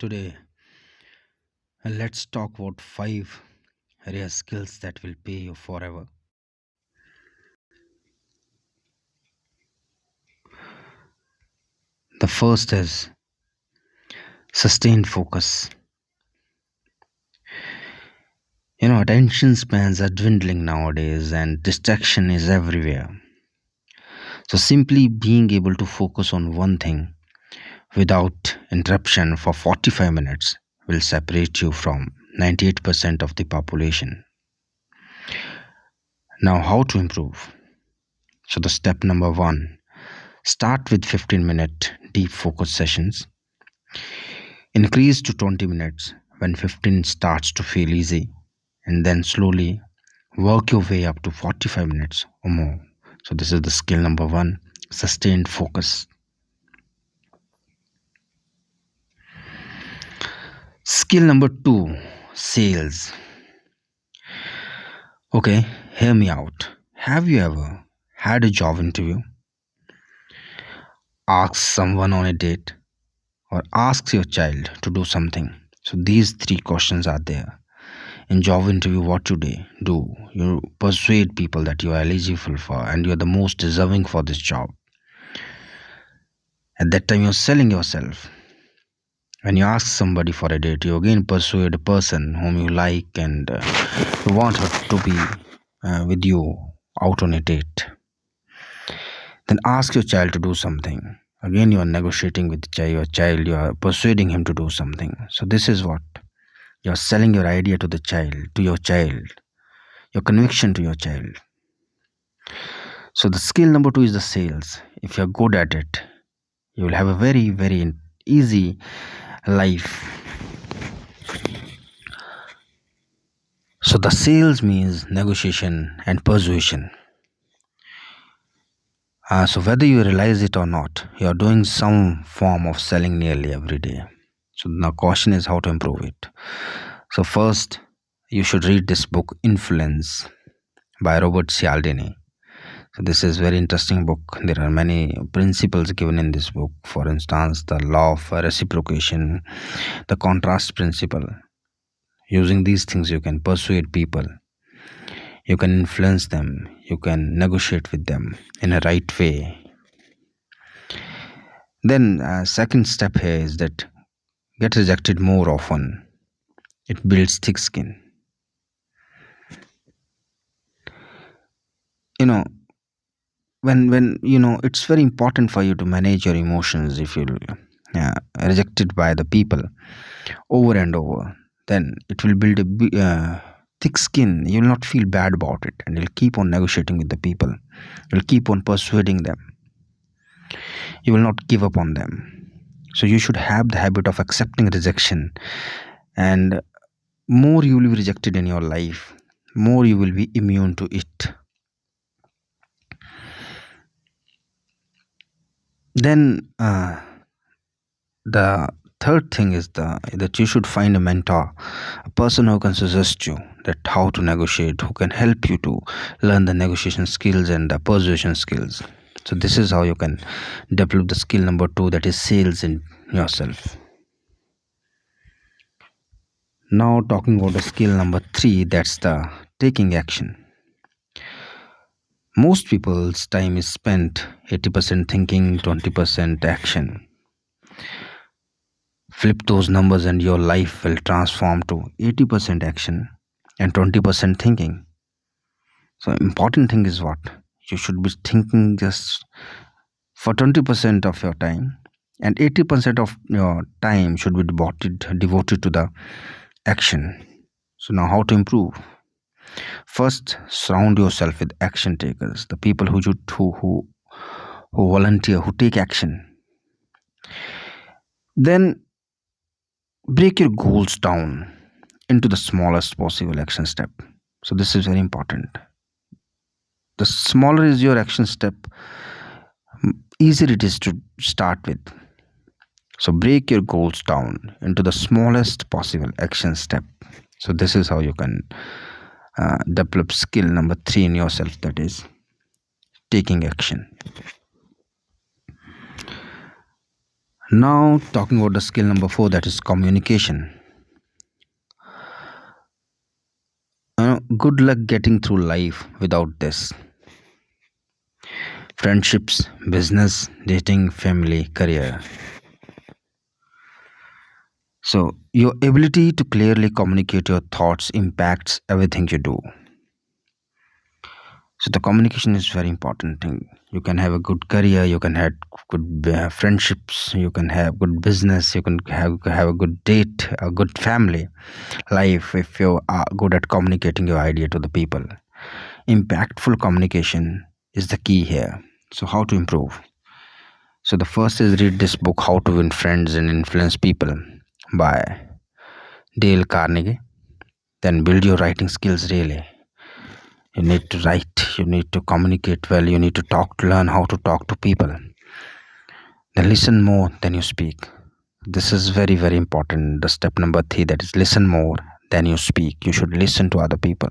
Today, let's talk about five rare skills that will pay you forever. The first is sustained focus. Attention spans are dwindling nowadays and distraction is everywhere. So, simply being able to focus on one thing without interruption for 45 minutes will separate you from 98% of the population. Now, how to improve? So, the step number one, start with 15-minute deep focus sessions. Increase to 20 minutes when 15 starts to feel easy, and then slowly work your way up to 45 minutes or more. So, this is the skill number one, sustained focus. Skill number two, sales. Okay, hear me out. Have you ever had a job interview, asked someone on a date, or asked your child to do something? So, these three questions are there. In job interview, what do you persuade people that you are eligible for and you're the most deserving for this job. At that time you're selling yourself. When you ask somebody for a date, you again persuade a person whom you like and you want her to be with you out on a date. Then ask your child to do something. Again, you are negotiating with your child, you are persuading him to do something. So this is what you're selling, your idea to the child, to your child, your conviction to your child. So the skill number two is the sales. If you're good at it, you will have a very, very easy life. So the sales means negotiation and persuasion. So whether you realize it or not, you are doing some form of selling nearly every day. So now question is how to improve it. So first, you should read this book Influence by Robert Cialdini. So this is very interesting book. There are many principles given in this book. For instance, the law of reciprocation, the contrast principle. Using these things, you can persuade people. You can influence them. You can negotiate with them in a right way. Then, second step here is that get rejected more often. It builds thick skin. You know, when it's very important for you to manage your emotions. If you rejected by the people over and over, then it will build a thick skin. You'll not feel bad about it, and you'll keep on negotiating with the people. You'll keep on persuading them. You will not give up on them. So you should have the habit of accepting rejection, and more you will be rejected in your life, more you will be immune to it. Then the third thing is that you should find a mentor, a person who can suggest you that how to negotiate, who can help you to learn the negotiation skills and the persuasion skills. So this is how you can develop the skill number two, that is sales in yourself. Now talking about the skill number three, that's the taking action. Most people's time is spent 80% thinking, 20% action. Flip those numbers and your life will transform to 80% action and 20% thinking. So important thing is what? You should be thinking just for 20% of your time, and 80% of your time should be devoted to the action. So now how to improve? First, surround yourself with action takers, the people who volunteer, who take action. Then break your goals down into the smallest possible action step. So this is very important. The smaller is your action step, easier it is to start with. So break your goals down into the smallest possible action step. So this is how you can develop skill number three in yourself, that is taking action. Now, talking about the skill number four, that is communication. Good luck getting through life without this. Friendships, business, dating, family, career. So, your ability to clearly communicate your thoughts impacts everything you do. So, the communication is very important thing. You can have a good career, you can have good friendships, you can have good business, you can have a good date, a good family life if you are good at communicating your idea to the people. Impactful communication is the key here. So, how to improve? So, the first is read this book, How to Win Friends and Influence People by Dale Carnegie. Then build your writing skills really. You need to write, you need to communicate well, you need to learn how to talk to people. Then listen more than you speak. This is very, very important. The step number three, that is listen more than you speak. You should listen to other people.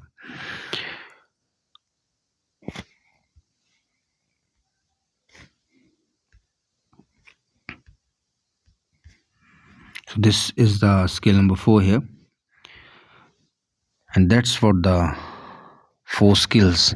So this is the skill number four here. And that's what the four skills